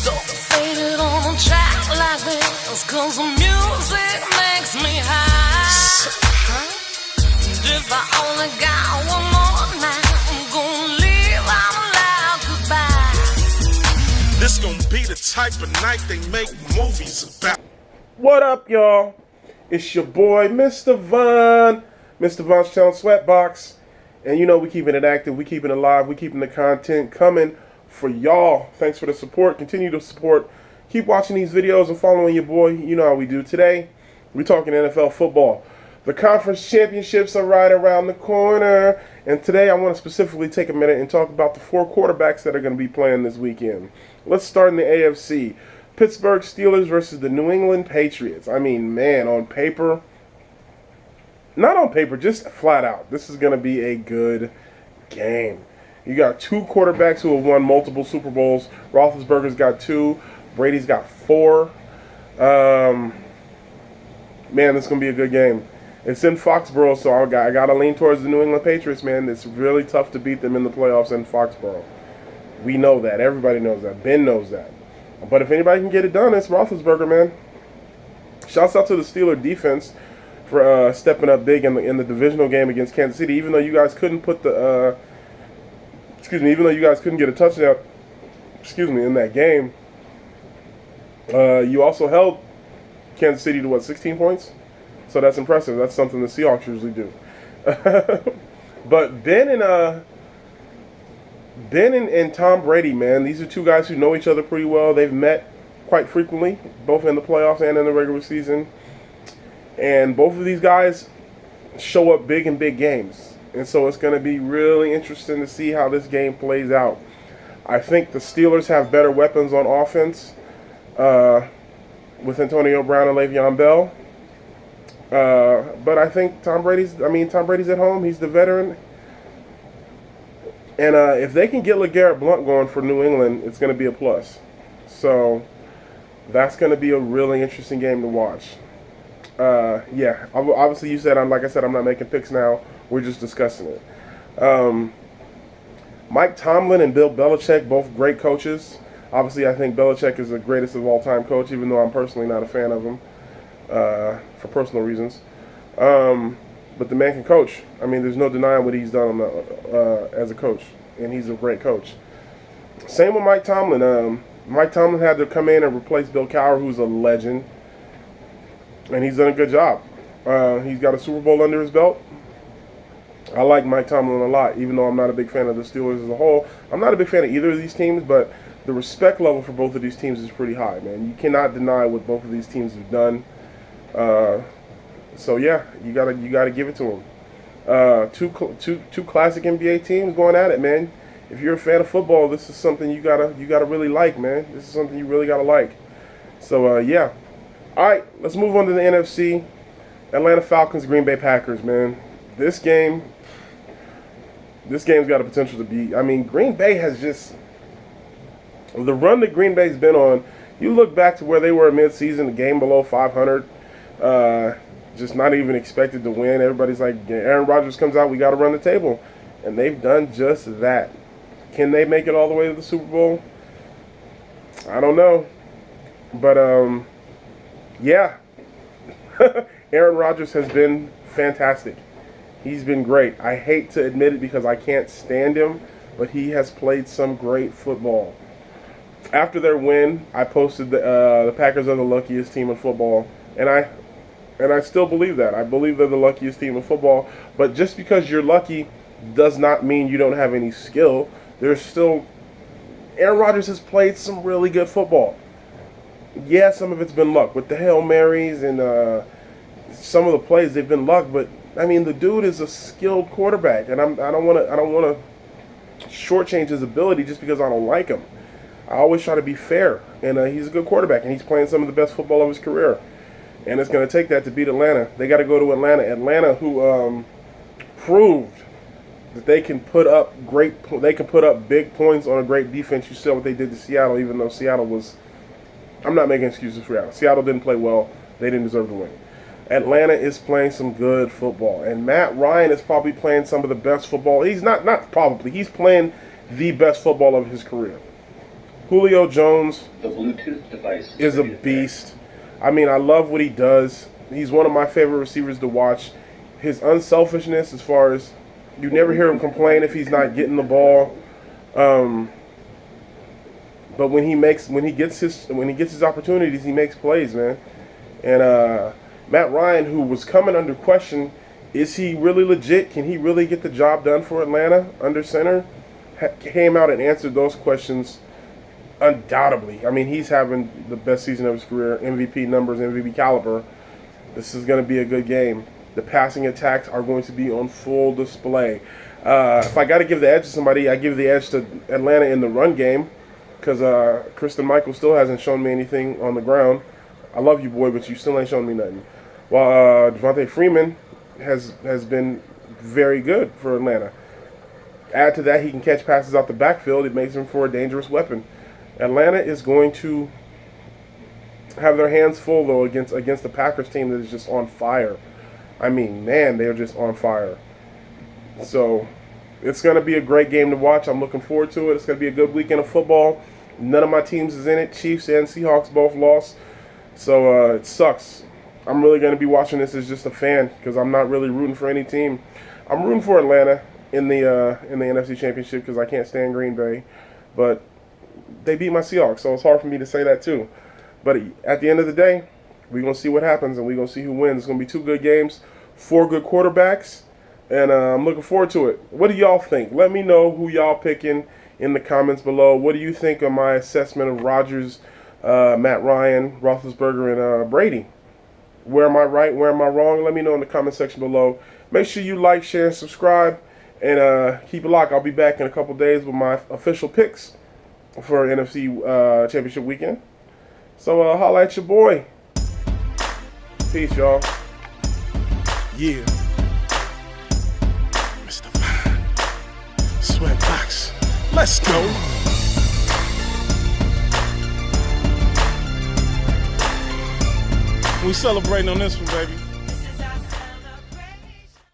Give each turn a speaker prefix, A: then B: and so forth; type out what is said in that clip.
A: So faded on a track like this, 'cause the music makes me high. If I only got one more night, I'm gonna leave out loud goodbye.
B: This gonna be the type of night they make movies about.
C: What up, y'all? It's your boy, Mr. Von. Mr. Von's Channel Sweatbox. And you know we keeping it active, we keeping it live, we keeping the content coming for y'all. Thanks for the support. Continue to support. Keep watching these videos and following your boy. You know how we do. Today, we're talking NFL football. The conference championships are right around the corner. And today I want to specifically take a minute and talk about the 4 quarterbacks that are going to be playing this weekend. Let's start in the AFC. Pittsburgh Steelers versus the New England Patriots. I mean, man, on paper, not on paper, just flat out, this is going to be a good game. You got 2 quarterbacks who have won multiple Super Bowls. Roethlisberger's got 2. Brady's got 4. Man, this is going to be a good game. It's in Foxborough, so I got to lean towards the New England Patriots, man. It's really tough to beat them in the playoffs in Foxborough. We know that. Everybody knows that. Ben knows that. But if anybody can get it done, it's Roethlisberger, man. Shouts out to the Steeler defense for stepping up big in the divisional game against Kansas City. Even though you guys couldn't put the even though you guys couldn't get a touchdown, in that game, you also held Kansas City to 16 points. So that's impressive. That's something the Seahawks usually do. But Ben and Tom Brady, man, these are 2 guys who know each other pretty well. They've met quite frequently, both in the playoffs and in the regular season. And both of these guys show up big in big games. And so it's going to be really interesting to see how this game plays out. I think the Steelers have better weapons on offense with Antonio Brown and Le'Veon Bell. But I think Tom Brady's at home. He's the veteran. And if they can get LeGarrette Blount going for New England, it's going to be a plus. So that's going to be a really interesting game to watch. Yeah, obviously you said, like I said, I'm not making picks now. We're just discussing it. Mike Tomlin and Bill Belichick, both great coaches. Obviously, I think Belichick is the greatest of all-time coach, even though I'm personally not a fan of him for personal reasons. But the man can coach. I mean, there's no denying what he's done as a coach, and he's a great coach. Same with Mike Tomlin. Mike Tomlin had to come in and replace Bill Cowher, who's a legend, and he's done a good job. He's got a Super Bowl under his belt. I like Mike Tomlin a lot, even though I'm not a big fan of the Steelers as a whole. I'm not a big fan of either of these teams, but the respect level for both of these teams is pretty high, man. You cannot deny what both of these teams have done. So yeah, you gotta give it to them. Two classic NBA teams going at it, man. If you're a fan of football, this is something you gotta really like, man. This is something you really gotta like. So yeah. All right, let's move on to the NFC. Atlanta Falcons, Green Bay Packers, man. This game's got a potential to be. I mean, Green Bay has just the run that Green Bay's been on. You look back to where they were mid-season, a game below 500. Just not even expected to win. Everybody's like, Aaron Rodgers comes out, we got to run the table. And they've done just that. Can they make it all the way to the Super Bowl? I don't know. But, yeah. Aaron Rodgers has been fantastic. He's been great. I hate to admit it because I can't stand him, but he has played some great football. After their win, I posted the Packers are the luckiest team in football. And I still believe that. I believe they're the luckiest team in football. But just because you're lucky does not mean you don't have any skill. There's still... Aaron Rodgers has played some really good football. Yeah, some of it's been luck. With the Hail Marys and some of the plays, they've been luck. But, I mean, the dude is a skilled quarterback. And I don't want to shortchange his ability just because I don't like him. I always try to be fair. And he's a good quarterback. And he's playing some of the best football of his career. And it's going to take that to beat Atlanta. They got to go to Atlanta. Atlanta, who proved that they can put up big points on a great defense. You saw what they did to Seattle, even though Seattle was. I'm not making excuses for Seattle. Seattle didn't play well. They didn't deserve to win. Atlanta is playing some good football, and Matt Ryan is probably playing some of the best football. He's not probably. He's playing the best football of his career. Julio Jones
D: The Bluetooth device
C: is a beast. I mean, I love what he does. He's one of my favorite receivers to watch. His unselfishness, as far as you never hear him complain if he's not getting the ball. But when he gets his opportunities, he makes plays, man. And Matt Ryan, who was coming under question, is he really legit? Can he really get the job done for Atlanta under center? Came out and answered those questions undoubtedly. I mean, he's having the best season of his career, MVP numbers, MVP caliber. This is going to be a good game. The passing attacks are going to be on full display. If I got to give the edge to somebody, I give the edge to Atlanta in the run game, because Christian Michael still hasn't shown me anything on the ground. I love you, boy, but you still ain't shown me nothing. While Devontae Freeman has been very good for Atlanta. Add to that, he can catch passes out the backfield. It makes him for a dangerous weapon. Atlanta is going to have their hands full, though, against the Packers team that is just on fire. I mean, man, they're just on fire. So it's going to be a great game to watch. I'm looking forward to it. It's going to be a good weekend of football. None of my teams is in it. Chiefs and Seahawks both lost. So it sucks. I'm really going to be watching this as just a fan, because I'm not really rooting for any team. I'm rooting for Atlanta in the NFC Championship, because I can't stand Green Bay. But they beat my Seahawks, so it's hard for me to say that too. But at the end of the day, we're going to see what happens, and we're going to see who wins. It's going to be 2 good games, 4 good quarterbacks, and I'm looking forward to it. What do y'all think? Let me know who y'all picking in the comments below. What do you think of my assessment of Rodgers, Matt Ryan, Roethlisberger, and Brady? Where am I right? Where am I wrong? Let me know in the comment section below. Make sure you like, share, and subscribe, and keep it locked. I'll be back in a couple days with my official picks for NFC Championship weekend. So holla at your boy. Peace, y'all.
B: Yeah. Mr. Fine. Sweatbox. Let's go. We celebrating on this one, baby.